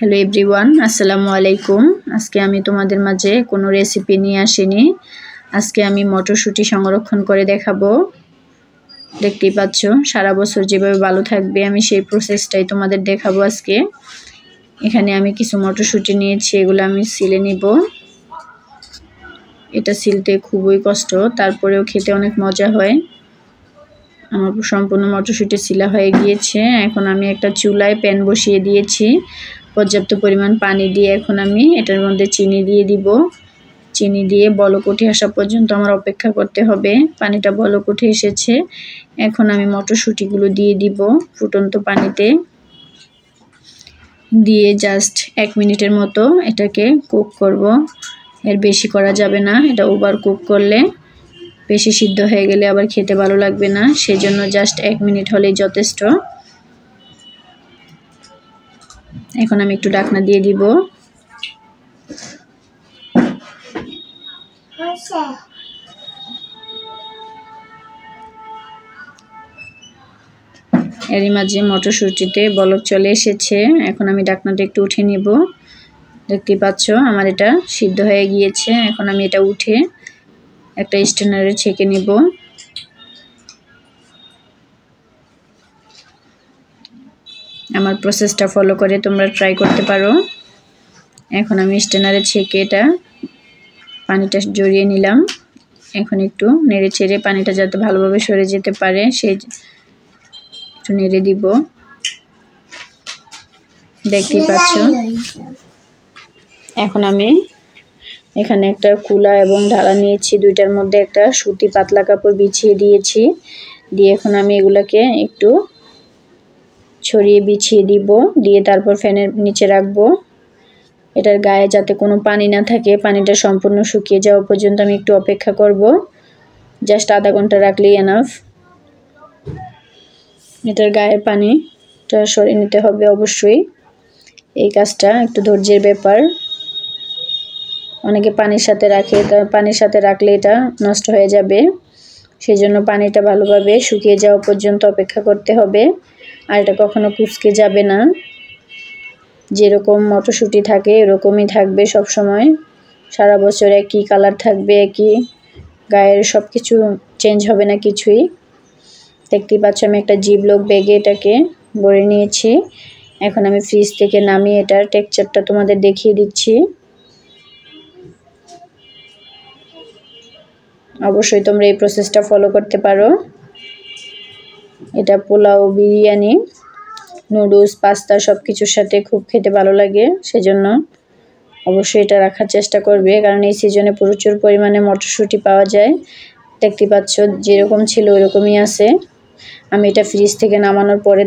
Hello everyone, আসসালামু আলাইকুম। আজকে আমি তোমাদের মাঝে কোনো রেসিপি নিয়ে আসিনি। আজকে আমি মটরশুঁটি সংরক্ষণ করে দেখাবো। দেখতেই পাচ্ছ, সারা বছর যেভাবে ভালো থাকবে আমি সেই প্রসেসটাই তোমাদের দেখাবো আজকে। এখানে আমি কিছু মটরশুঁটি নিয়েছি, এগুলো আমি সিলে নিব। এটা সিলতে খুবই কষ্ট, তারপরেও খেতে অনেক মজা হয়। আমার সম্পূর্ণ মটরশুঁটি সিলা হয়ে গিয়েছে। এখন আমি একটা চুলায় প্যান বসিয়ে দিয়েছি, পর্যাপ্ত পরিমাণ পানি দিয়ে এখন আমি এটার মধ্যে চিনি দিয়ে দিব। চিনি দিয়ে বলক উঠে আসা পর্যন্ত আমার অপেক্ষা করতে হবে। পানিটা বলক উঠে এসেছে, এখন আমি মটরশুঁটিগুলো দিয়ে দিব ফুটন্ত পানিতে। দিয়ে জাস্ট 1 মিনিটের মতো এটাকে কুক করব। এর বেশি করা যাবে না, এটা ওভার কুক করলে বেশি সিদ্ধ হয়ে গেলে আবার খেতে ভালো লাগবে না, সেজন্য জাস্ট 1 মিনিট হলেই যথেষ্ট। এখন আমি একটু ঢাকনা দিয়ে দিব। এরই মাঝে মটরশুঁটিতে বলক চলে এসেছে, এখন আমি ঢাকনাটা একটু উঠে নিব। দেখতেই পাচ্ছ আমার এটা সিদ্ধ হয়ে গিয়েছে। এখন আমি এটা উঠে একটা স্ট্রেনারে ছেঁকে নিব। আমার প্রসেসটা ফলো করে তোমরা ট্রাই করতে পারো। এখন আমি স্ট্রেনারে ছেঁকে এটা পানিটা জড়িয়ে নিলাম। এখন একটু নেড়ে ছেড়ে পানিটা যাতে ভালোভাবে সরে যেতে পারে সেই একটু নেড়ে দিব। দেখতেই পাচ্ছ, এখন আমি এখানে একটা কুলা এবং ঢালা নিয়েছি, দুইটার মধ্যে একটা সুতি পাতলা কাপড় বিছিয়ে দিয়েছি। দিয়ে এখন আমি এগুলাকে একটু ছড়িয়ে বিছিয়ে দিব, দিয়ে তারপর ফ্যানের নিচে রাখবো। এটার গায়ে যাতে কোনো পানি না থাকে, পানিটা সম্পূর্ণ শুকিয়ে যাওয়া পর্যন্ত আমি একটু অপেক্ষা করব। জাস্ট আধা ঘন্টা রাখলেই এনাফ। এটার গায়ের পানিটা সরিয়ে নিতে হবে অবশ্যই। এই কাজটা একটু ধৈর্যের ব্যাপার। অনেকে পানির সাথে রাখে, পানির সাথে রাখলে এটা নষ্ট হয়ে যাবে, সেই জন্য পানিটা ভালোভাবে শুকিয়ে যাওয়া পর্যন্ত অপেক্ষা করতে হবে। আর এটা কখনো কুঁচকে যাবে না, যেরকম মটরশুঁটি থাকে এরকমই থাকবে সব সময়। সারা বছর একই কালার থাকবে, একই গায়ের সব কিছু চেঞ্জ হবে না কিছুই। দেখতেই পাচ্ছ আমি একটা জিপলক ব্যাগে এটাকে ভরে নিয়েছি। এখন আমি ফ্রিজ থেকে নামিয়ে এটার টেক্সচারটা তোমাদের দেখিয়ে দিচ্ছি। অবশ্যই তোমরা এই প্রসেসটা ফলো করতে পারো। এটা পোলাও, বিরিয়ানি, নুডলস, পাস্তা সব কিছুর সাথে খুব খেতে ভালো লাগে, সেজন্য অবশ্যই এটা রাখার চেষ্টা করবে, কারণ এই সিজনে প্রচুর পরিমাণে মটরশুঁটি পাওয়া যায়। দেখতে পাচ্ছ যেরকম ছিল ওরকমই আছে। আমি এটা ফ্রিজ থেকে নামানোর পরে